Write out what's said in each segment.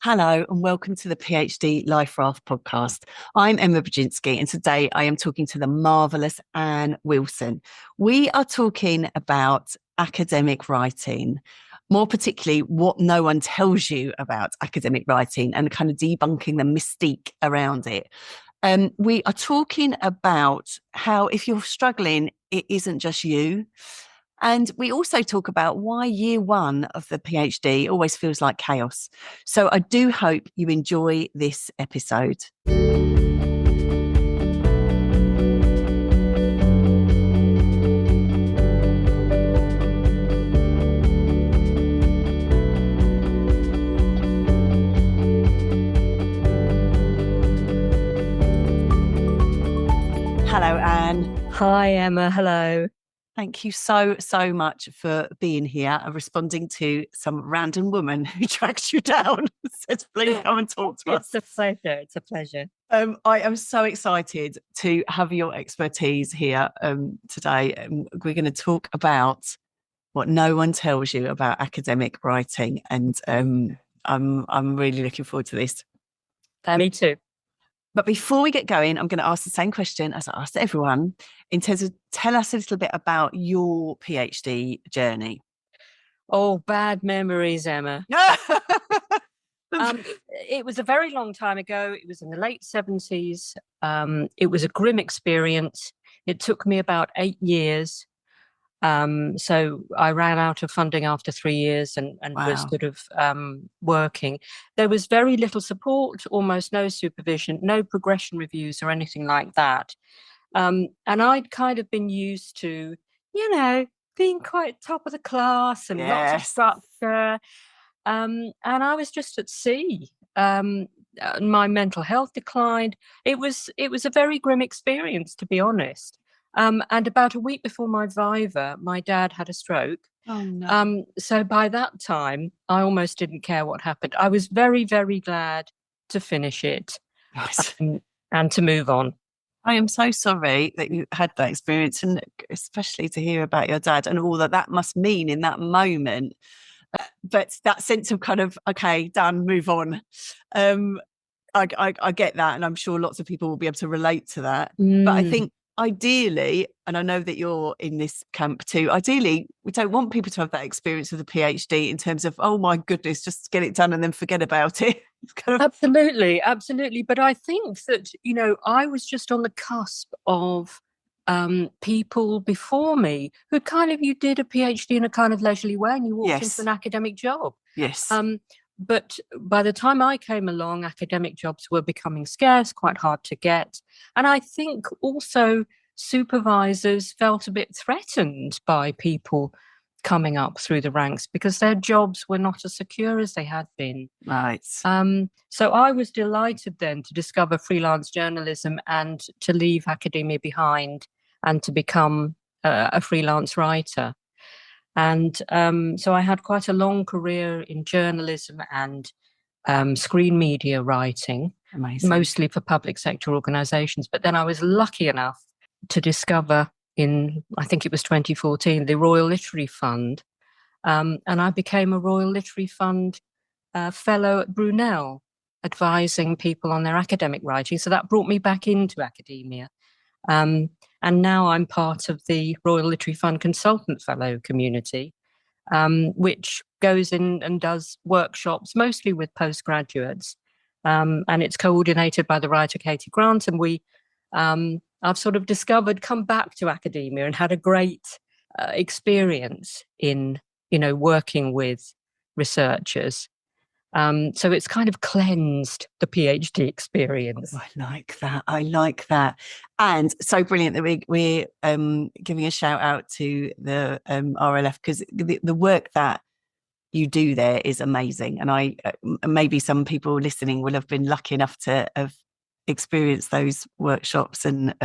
Hello and welcome to the PhD Life Raft podcast. I'm Emma Brzezinski and today I am talking to the marvellous Anne Wilson. We are talking about academic writing, more particularly what no one tells you about academic writing and kind of debunking the mystique around it. We are talking about how if you're struggling, it isn't just you. And we also talk about why year one of the PhD always feels like chaos. So I do hope you enjoy this episode. Hello, Anne. Hi, Emma. Hello. Thank you so much for being here and responding to some random woman who tracked you down and said, please come and talk to us. It's a pleasure. It's a pleasure. I am so excited to have your expertise here today. We're going to talk about what no one tells you about academic writing, and I'm really looking forward to this. Me too. But before we get going, I'm going to ask the same question as I asked everyone in terms of tell us a little bit about your PhD journey. Oh, bad memories, Emma. It was a very long time ago. It was in the late 70s. It was a grim experience. It took me about 8 years. So I ran out of funding after 3 years and Wow. was sort of working. There was very little support, almost no supervision, no progression reviews or anything like that. And I'd kind of been used to, being quite top of the class and lots of structure. And I was just at sea. My mental health declined. It was a very grim experience, to be honest. And about a week before my viva, my dad had a stroke. Oh, no. So by that time, I almost didn't care what happened. I was very, very glad to finish it and to move on. I am so sorry that you had that experience, and especially to hear about your dad and all that must mean in that moment. But that sense of kind of, okay, done, move on. I get that, and I'm sure lots of people will be able to relate to that. But I think ideally, and I know that you're in this camp too, ideally, we don't want people to have that experience of the PhD in terms of, oh my goodness, just get it done and then forget about it. Absolutely. But I think that, I was just on the cusp of people before me who you did a PhD in a kind of leisurely way and you walked into an academic job. Yes. But by the time I came along, academic jobs were becoming scarce, quite hard to get. And I think also supervisors felt a bit threatened by people coming up through the ranks because their jobs were not as secure as they had been. Right. So I was delighted then to discover freelance journalism and to leave academia behind and to become a freelance writer. And so I had quite a long career in journalism and screen media writing, mostly for public sector organisations. But then I was lucky enough to discover I think it was 2014, the Royal Literary Fund. And I became a Royal Literary Fund fellow at Brunel, advising people on their academic writing. So that brought me back into academia. And now I'm part of the Royal Literary Fund Consultant Fellow community, which goes in and does workshops, mostly with postgraduates. And it's coordinated by the writer Katie Grant. And I've sort of come back to academia and had a great experience in, working with researchers. So it's kind of cleansed the PhD experience. Oh, I like that. And so brilliant that we're giving a shout out to the RLF because the work that you do there is amazing. And maybe some people listening will have been lucky enough to have experienced those workshops. And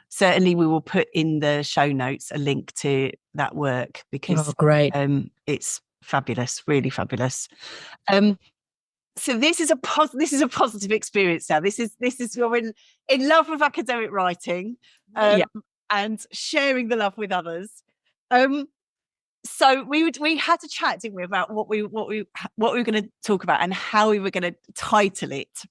certainly we will put in the show notes a link to that work because great. It's fabulous, really fabulous. So this is a positive experience now. This is you're in love with academic writing and sharing the love with others. So we had to chat, didn't we, about what we were going to talk about and how we were going to title it.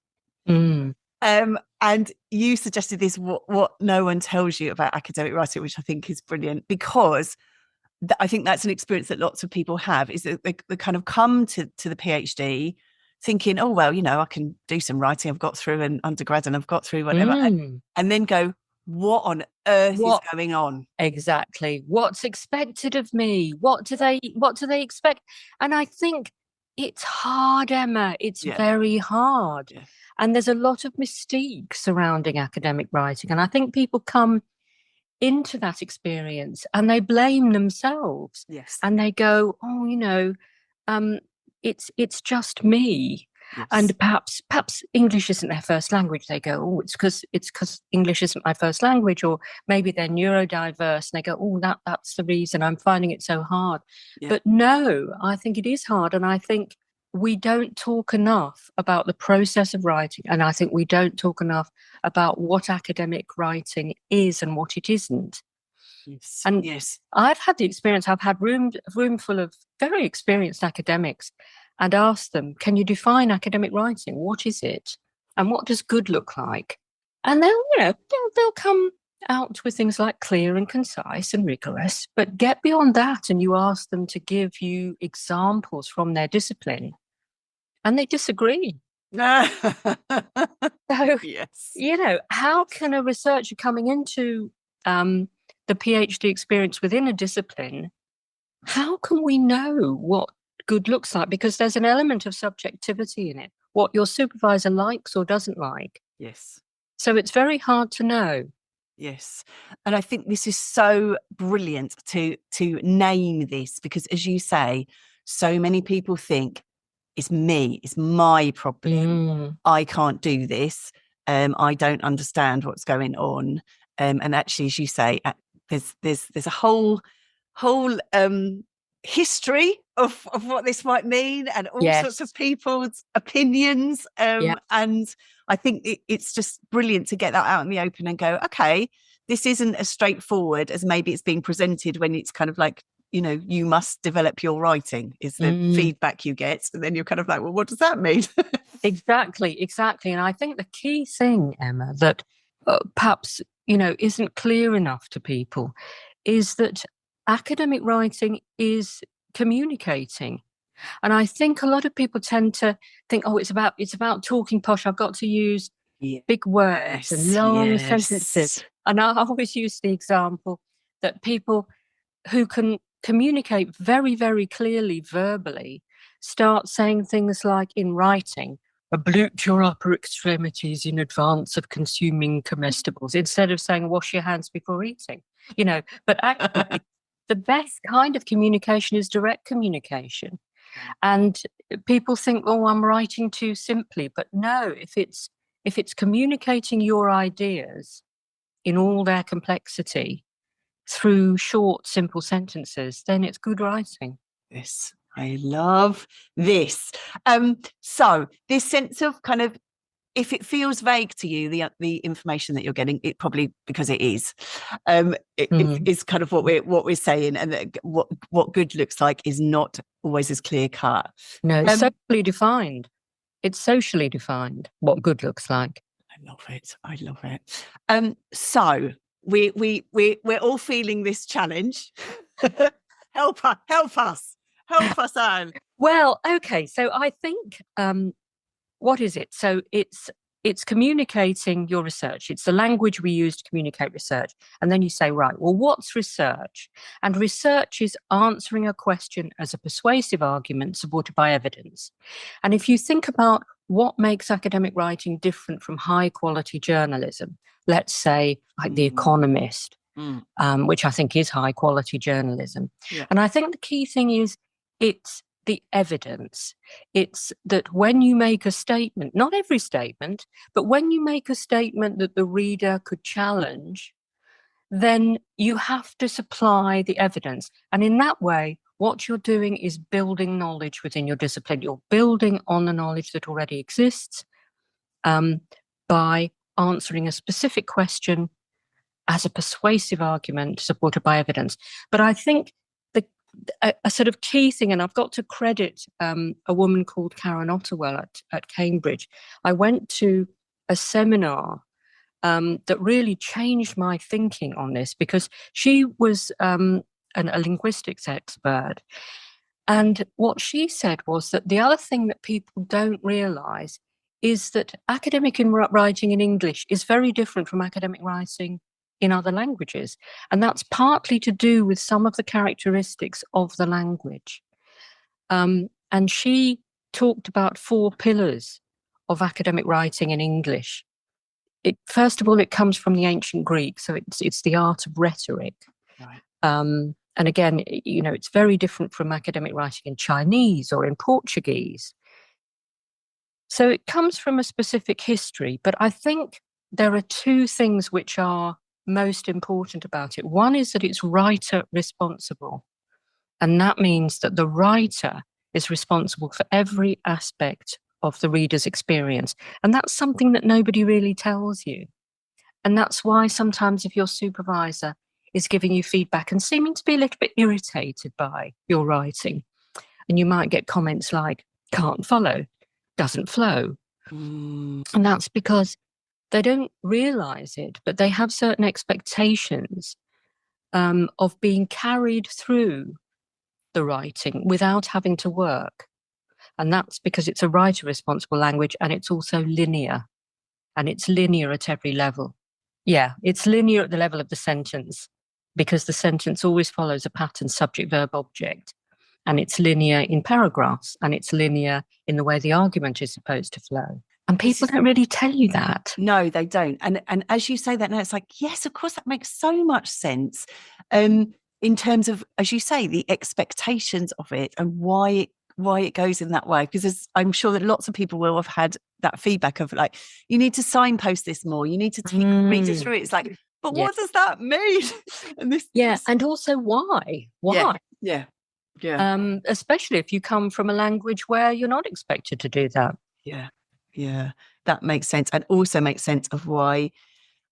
Mm. And you suggested this, what no one tells you about academic writing, which I think is brilliant, because I think that's an experience that lots of people have, is that they kind of come to the PhD thinking, oh, well, I can do some writing. I've got through an undergrad and I've got through whatever. And then go, what on earth is going on? Exactly. What's expected of me? What do they expect? And I think it's hard, Emma. It's very hard. Yeah. And there's a lot of mystique surrounding academic writing. And I think people come into that experience and they blame themselves. Yes. And they go, oh, it's just me. Yes. And perhaps English isn't their first language. They go, oh, it's because English isn't my first language, or maybe they're neurodiverse and they go, oh, that's the reason I'm finding it so hard. Yeah. But no, I think it is hard, and I think we don't talk enough about the process of writing, and I think we don't talk enough about what academic writing is and what it isn't. Yes. And yes, I've had the experience. I've had a room full of very experienced academics, and asked them, can you define academic writing? What is it? And what does good look like? And they'll come out with things like clear and concise and rigorous, but get beyond that and you ask them to give you examples from their discipline, and they disagree. So, yes. How can a researcher coming into the PhD experience within a discipline, how can we know what good looks like? Because there's an element of subjectivity in it, what your supervisor likes or doesn't like. Yes. So it's very hard to know. Yes. And I think this is so brilliant to name this, because as you say, so many people think it's me, it's my problem. I can't do this. I don't understand what's going on. And actually, as you say, there's a whole history of what this might mean, and all sorts of people's opinions. And I think it's just brilliant to get that out in the open and go, okay, this isn't as straightforward as maybe it's being presented, when it's kind of like, you must develop your writing is the feedback you get. And then you're kind of like, well, what does that mean? Exactly. And I think the key thing, Emma, that perhaps, isn't clear enough to people is that academic writing is communicating. And I think a lot of people tend to think, oh, it's about talking posh. I've got to use big words and long sentences. And I always use the example that people who can communicate very, very clearly verbally start saying things like, in writing, ablute your upper extremities in advance of consuming comestibles, instead of saying wash your hands before eating. But actually the best kind of communication is direct communication. And people think, oh, I'm writing too simply. But no, if it's communicating your ideas in all their complexity through short, simple sentences, then it's good writing. Yes, I love this. So this sense of kind of, if it feels vague to you, the information that you're getting, it probably, because it is, it's kind of what we're saying, and that what good looks like is not always as clear cut. No, it's socially defined. It's socially defined what good looks like. I love it. So we're all feeling this challenge. Help us, Anne. Well, okay. So I think, what is it? So it's communicating your research. It's the language we use to communicate research. And then you say, right, well, what's research? And research is answering a question as a persuasive argument supported by evidence. And if you think about what makes academic writing different from high quality journalism, let's say like The Economist, which I think is high quality journalism. Yeah. And I think the key thing is it's the evidence. It's that when you make a statement, not every statement, but when you make a statement that the reader could challenge, then you have to supply the evidence. And in that way, what you're doing is building knowledge within your discipline. You're building on the knowledge that already exists by answering a specific question as a persuasive argument supported by evidence. But I think a sort of key thing, and I've got to credit a woman called Karen Ottewell at Cambridge. I went to a seminar that really changed my thinking on this, because she was a linguistics expert. And what she said was that the other thing that people don't realise is that academic writing in English is very different from academic writing in other languages. And that's partly to do with some of the characteristics of the language. And she talked about 4 pillars of academic writing in English. First of all, it comes from the ancient Greek, so it's the art of rhetoric. Right. And again, it's very different from academic writing in Chinese or in Portuguese. So it comes from a specific history, but I think there are 2 things which are most important about it. One is that it's writer responsible, and that means that the writer is responsible for every aspect of the reader's experience. And that's something that nobody really tells you. And that's why sometimes if your supervisor is giving you feedback and seeming to be a little bit irritated by your writing, and you might get comments like, can't follow, doesn't flow. And that's because they don't realise it, but they have certain expectations of being carried through the writing without having to work. And that's because it's a writer-responsible language, and it's also linear. And it's linear at every level. Yeah, it's linear at the level of the sentence, because the sentence always follows a pattern, subject, verb, object. And it's linear in paragraphs, and it's linear in the way the argument is supposed to flow. And people don't really tell you that. No, they don't. And as you say that now, it's like, yes, of course, that makes so much sense. In terms of, as you say, the expectations of it and why it goes in that way, because I'm sure that lots of people will have had that feedback of like, you need to signpost this more, you need to take readers through it. It's like, but what does that mean? And and also why? Yeah. Especially if you come from a language where you're not expected to do that. Yeah, that makes sense, and also makes sense of why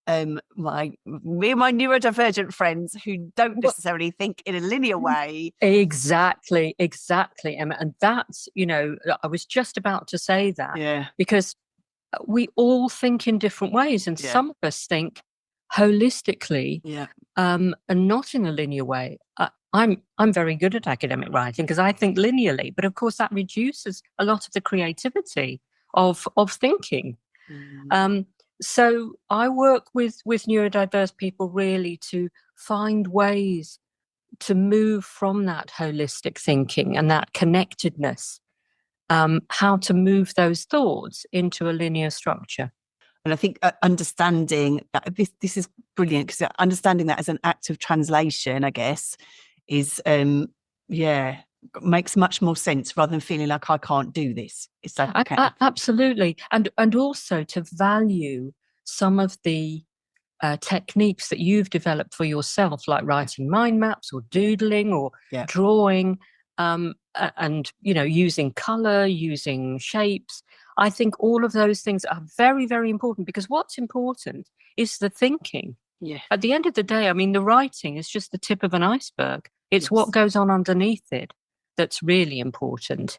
me and my neurodivergent friends who don't necessarily think in a linear way. Exactly, Emma. And that's, I was just about to say that, because we all think in different ways, and some of us think holistically, and not in a linear way. I'm very good at academic writing because I think linearly, but of course that reduces a lot of the creativity of thinking. So I work with neurodiverse people really to find ways to move from that holistic thinking and that connectedness, how to move those thoughts into a linear structure. And I think understanding that this is brilliant, because understanding that as an act of translation, I guess, is makes much more sense, rather than feeling like I can't do this. It's like, okay. Absolutely. And also to value some of the techniques that you've developed for yourself, like writing mind maps or doodling or drawing, and using color, using shapes. I think all of those things are very, very important, because what's important is the thinking. At the end of the day, I mean, the writing is just the tip of an iceberg. It's what goes on underneath it that's really important.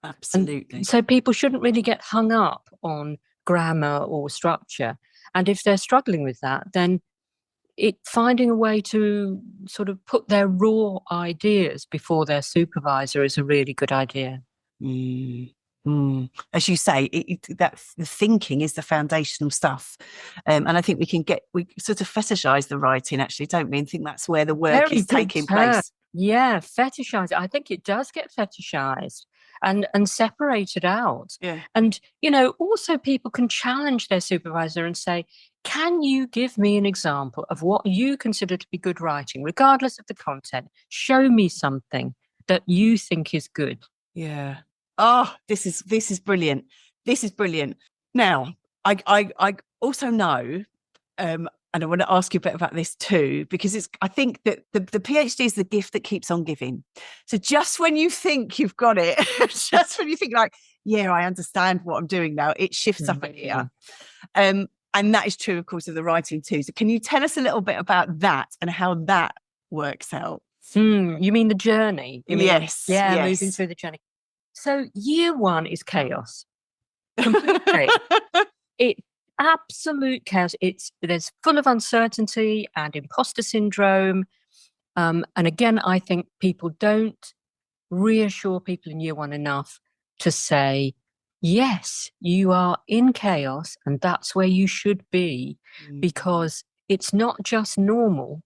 Absolutely. And so people shouldn't really get hung up on grammar or structure. And if they're struggling with that, then finding a way to sort of put their raw ideas before their supervisor is a really good idea. As you say, that the thinking is the foundational stuff, and I think we sort of fetishize the writing, actually, don't we? And think that's where the work is taking place. Yeah, fetishize it. I think it does get fetishized and separated out. And also people can challenge their supervisor and say, can you give me an example of what you consider to be good writing, regardless of the content? Show me something that you think is good. Oh, this is brilliant. This is brilliant. Now, I also know, and I want to ask you a bit about this too, because I think that the PhD is the gift that keeps on giving. So just when you think you've got it, just when you think like, I understand what I'm doing now, it shifts up in here. And that is true, of course, of the writing too. So can you tell us a little bit about that and how that works out? You mean the journey? You mean, Yes. yeah, yes. moving through the journey. So year one is chaos. Complete chaos. It's absolute chaos. There's full of uncertainty and imposter syndrome. And again, I think people don't reassure people in year one enough to say, yes, you are in chaos and that's where you should be, because it's not just normal,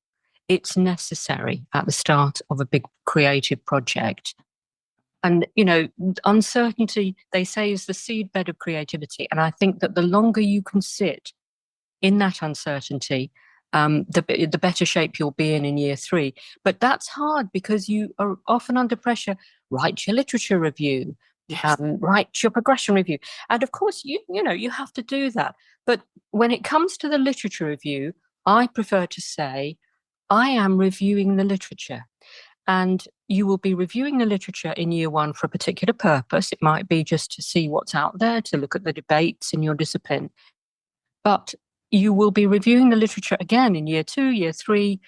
it's necessary at the start of a big creative project. And, uncertainty, they say, is the seedbed of creativity. And I think that the longer you can sit in that uncertainty, the better shape you'll be in year three. But that's hard because you are often under pressure. Write your literature review, Yes. write your progression review. And of course, you have to do that. But when it comes to the literature review, I prefer to say, I am reviewing the literature. And you will be reviewing the literature in year one for a particular purpose. It might be just to see what's out there, to look at the debates in your discipline. But you will be reviewing the literature again in year two, year three,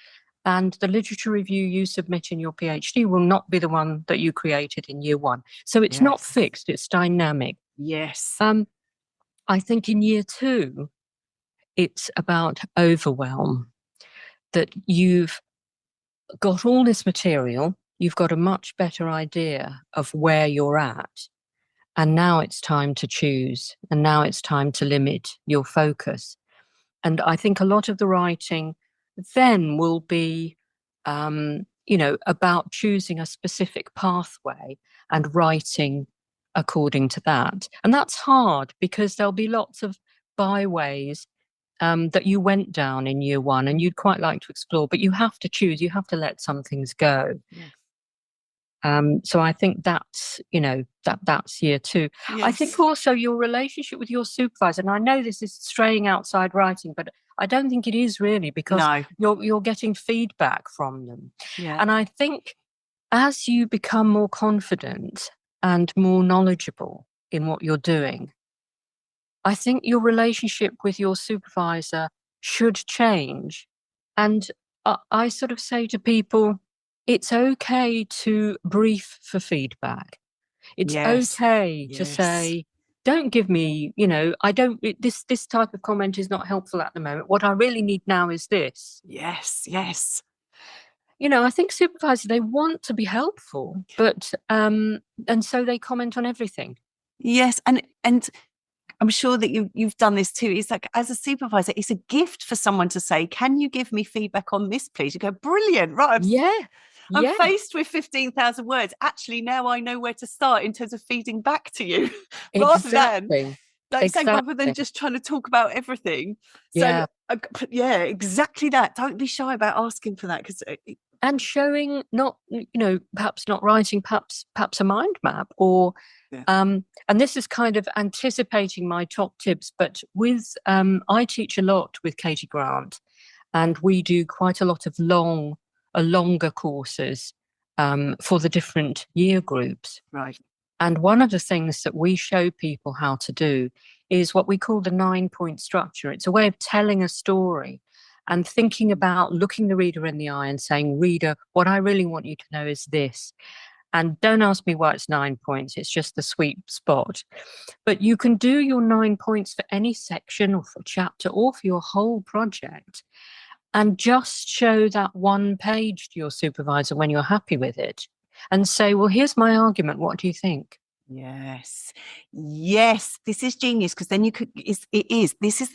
and the literature review you submit in your PhD will not be the one that you created in year one. So it's not fixed, it's dynamic. Yes. I think in year two, it's about overwhelm, that you've got all this material, you've got a much better idea of where you're at. And now it's time to choose. And now it's time to limit your focus. And I think a lot of the writing then will be, about choosing a specific pathway and writing according to that. And that's hard because there'll be lots of byways that you went down in year one and you'd quite like to explore, but you have to choose, you have to let some things go. Yes. So I think that's, that's year two. Yes. I think also your relationship with your supervisor, and I know this is straying outside writing, but I don't think it is really, because you're getting feedback from them. Yeah. And I think as you become more confident and more knowledgeable in what you're doing, I think your relationship with your supervisor should change. And I sort of say to people, it's okay to brief for feedback. It's okay to say, don't give me, this type of comment is not helpful at the moment. What I really need now is this. Yes, yes. I think supervisors, they want to be helpful, but, and so they comment on everything. Yes. And I'm sure that you've done this too. It's like, as a supervisor, it's a gift for someone to say, can you give me feedback on this, please? You go, brilliant, right? I'm faced with 15,000 words. Actually, now I know where to start in terms of feeding back to you, rather than just trying to talk about everything. So, exactly that. Don't be shy about asking for that, and showing perhaps not writing, perhaps a mind map, or and this is kind of anticipating my top tips, but with I teach a lot with Katie Grant, and we do quite a lot of longer courses for the different year groups. Right. And one of the things that we show people how to do is what we call the 9-point structure. It's a way of telling a story and thinking about looking the reader in the eye and saying, reader, what I really want you to know is this. And don't ask me why it's 9 points. It's just the sweet spot. But you can do your 9 points for any section or for a chapter or for your whole project, and just show that one page to your supervisor when you're happy with it and say, well, here's my argument. What do you think? Yes. This is genius, because then this is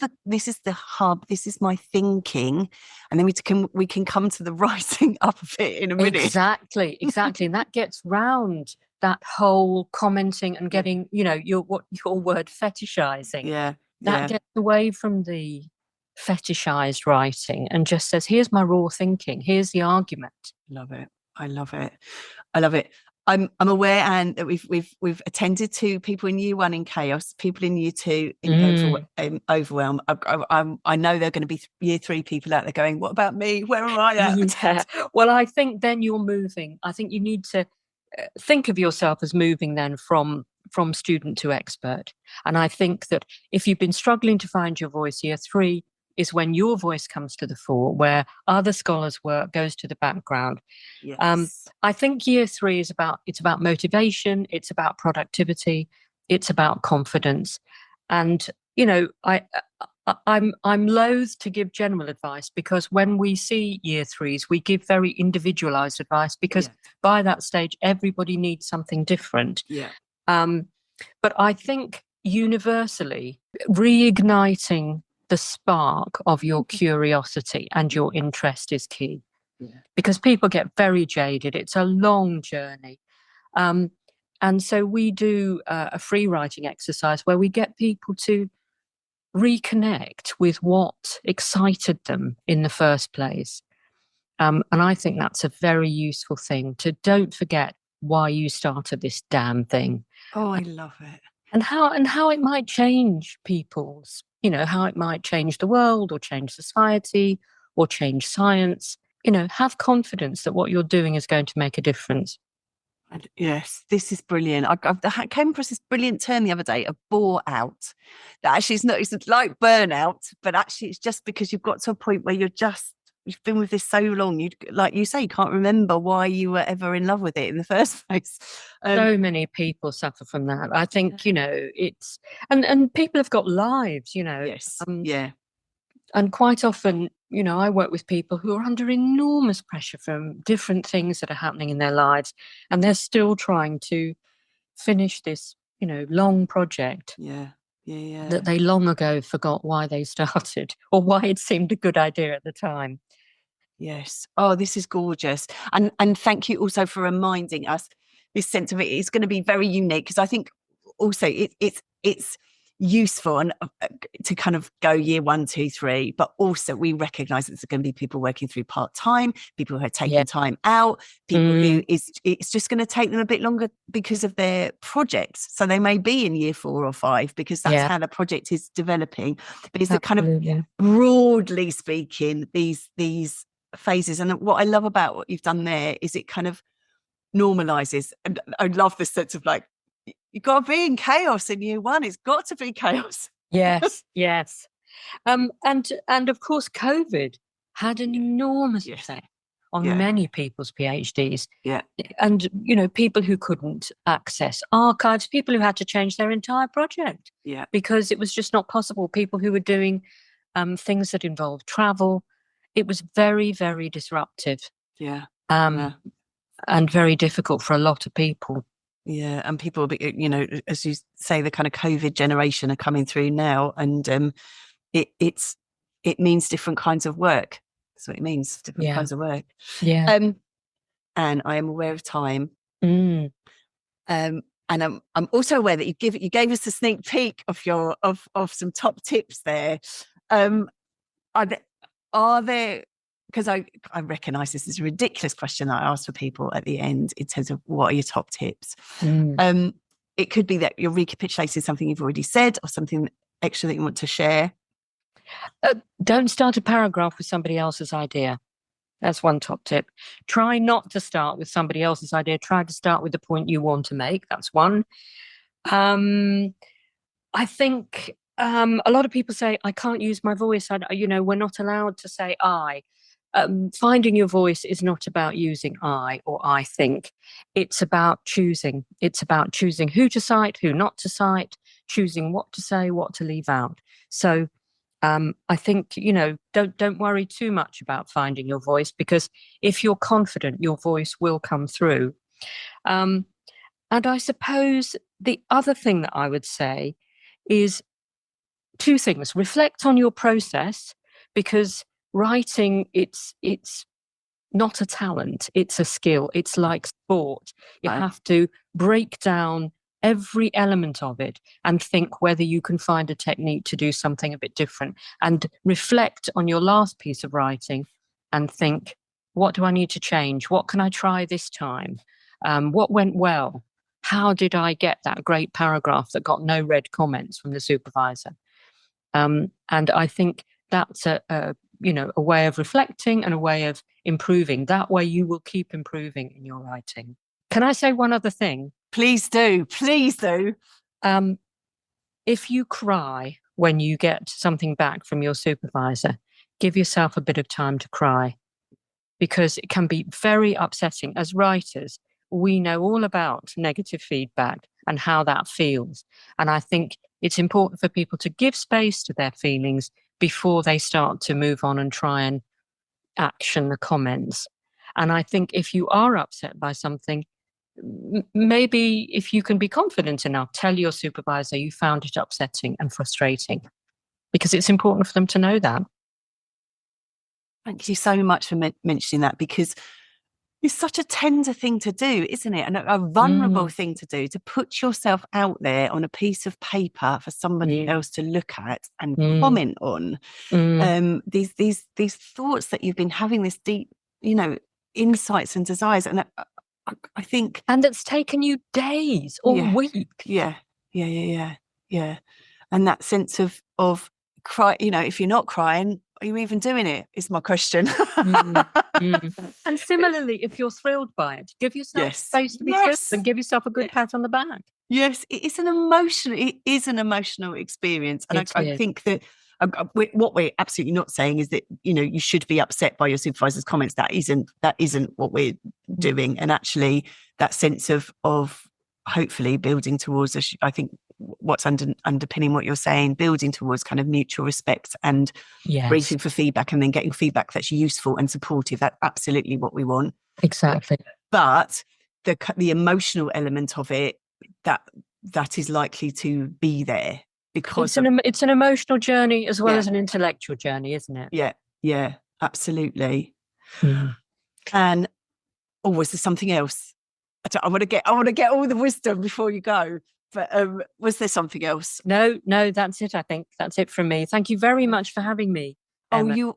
the hub. This is my thinking. And then we can come to the writing up of it in a minute. Exactly. And that gets round that whole commenting and getting, your word fetishizing. That gets away from the fetishized writing and just says, here's my raw thinking. Here's the argument. I love it. I'm aware, Anne, that we've attended to people in year one in chaos, people in year two in overwhelm. I know there are going to be year three people out there going, what about me? Where am I at? Well, I think then you're moving. I think you need to think of yourself as moving then from student to expert. And I think that if you've been struggling to find your voice year three, is when your voice comes to the fore, where other scholars' work goes to the background. Yes. I think year 3 is about motivation, it's about productivity, it's about confidence. And, you know, I'm loath to give general advice, because when we see year 3s, we give very individualized advice, because by that stage, everybody needs something different. But I think universally, reigniting the spark of your curiosity and your interest is key, because people get very jaded. It's a long journey. And so we do a free writing exercise where we get people to reconnect with what excited them in the first place. And I think that's a very useful thing, to don't forget why you started this damn thing. Oh, I love it. And how it might change people's, you know, how it might change the world or change society or change science. You know, have confidence that what you're doing is going to make a difference. Yes, this is brilliant. I came across this brilliant term the other day, a bore out. That actually is not, it's like burnout, but actually it's just because you've got to a point where you've been with this so long, you, like you say, you can't remember why you were ever in love with it in the first place. So many people suffer from that. I think, you know, it's, and people have got lives, you know. Yes. And quite often, you know, I work with people who are under enormous pressure from different things that are happening in their lives, and they're still trying to finish this, you know, long project. That they long ago forgot why they started, or why it seemed a good idea at the time. Yes. Oh, this is gorgeous. And thank you also for reminding us this sense of it is going to be very unique, because I think also it's useful and to kind of go year 1, 2, 3, but also we recognize that there's going to be people working through part-time, people who are taking time out, people who it's just going to take them a bit longer because of their projects. So they may be in year 4 or 5 because that's how the project is developing. But it's the kind of, broadly speaking, these phases. And what I love about what you've done there is it kind of normalizes, and I love this sense of like, you've got to be in chaos in year 1. It's got to be chaos. Yes. And of course, COVID had an enormous effect on many people's PhDs. And, you know, people who couldn't access archives, people who had to change their entire project because it was just not possible. People who were doing things that involved travel. It was very, very disruptive. And very difficult for a lot of people. Yeah, and people, you know, as you say, the kind of COVID generation are coming through now, and it means different kinds of work. That's what it means, different kinds of work. And I am aware of time. And I'm also aware that you gave us a sneak peek of your of some top tips there. Are there, because I recognise this is a ridiculous question that I ask for people at the end in terms of what are your top tips. It could be that you're recapitulating something you've already said, or something extra that you want to share. Don't start a paragraph with somebody else's idea. That's one top tip. Try not to start with somebody else's idea. Try to start with the point you want to make. That's one. I think a lot of people say, I can't use my voice. You know, we're not allowed to say I. Finding your voice is not about using I or I think. It's about choosing. It's about choosing who to cite, who not to cite, choosing what to say, what to leave out. So I think, you know, don't worry too much about finding your voice, because if you're confident, your voice will come through. And I suppose the other thing that I would say is 2 things. Reflect on your process, because writing, it's not a talent, it's a skill. It's like sport. You have to break down every element of it and think whether you can find a technique to do something a bit different, and reflect on your last piece of writing and think, what do I need to change? What can I try this time? What went well? How did I get that great paragraph that got no red comments from the supervisor? And I think that's a way of reflecting and a way of improving. That way you will keep improving in your writing. Can I say one other thing? Please do. Please do. If you cry when you get something back from your supervisor, give yourself a bit of time to cry, because it can be very upsetting. As writers, we know all about negative feedback and how that feels. And I think it's important for people to give space to their feelings before they start to move on and try and action the comments. And I think if you are upset by something, maybe if you can be confident enough, tell your supervisor you found it upsetting and frustrating, because it's important for them to know that. Thank you so much for mentioning that, because it's such a tender thing to do, isn't it? And a vulnerable thing to do, to put yourself out there on a piece of paper for somebody else to look at and comment on. These thoughts that you've been having, this deep, insights and desires. And I think... And that's taken you days or weeks. Yeah. And that sense of cry, if you're not crying, are you even doing it, is my question. And similarly, if you're thrilled by it, give yourself space to be thrilled and give yourself a good pat on the back. Yes, it is an emotional experience. And I think that what we're absolutely not saying is that, you should be upset by your supervisor's comments. That isn't what we're doing. And actually that sense of hopefully building towards, I think what's underpinning what you're saying, building towards kind of mutual respect and waiting for feedback and then getting feedback that's useful and supportive. That's absolutely what we want. Exactly. But the emotional element of it, that is likely to be there, because it's an emotional journey as well as an intellectual journey, isn't it? Yeah, absolutely. And was there something else? I want to get all the wisdom before you go. But was there something else? No, that's it. I think that's it from me. Thank you very much for having me, Emma.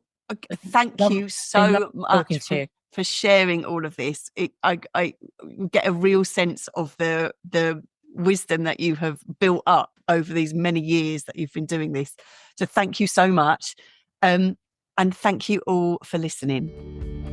Thank you so much for sharing all of this. I get a real sense of the wisdom that you have built up over these many years that you've been doing this. So thank you so much. And thank you all for listening.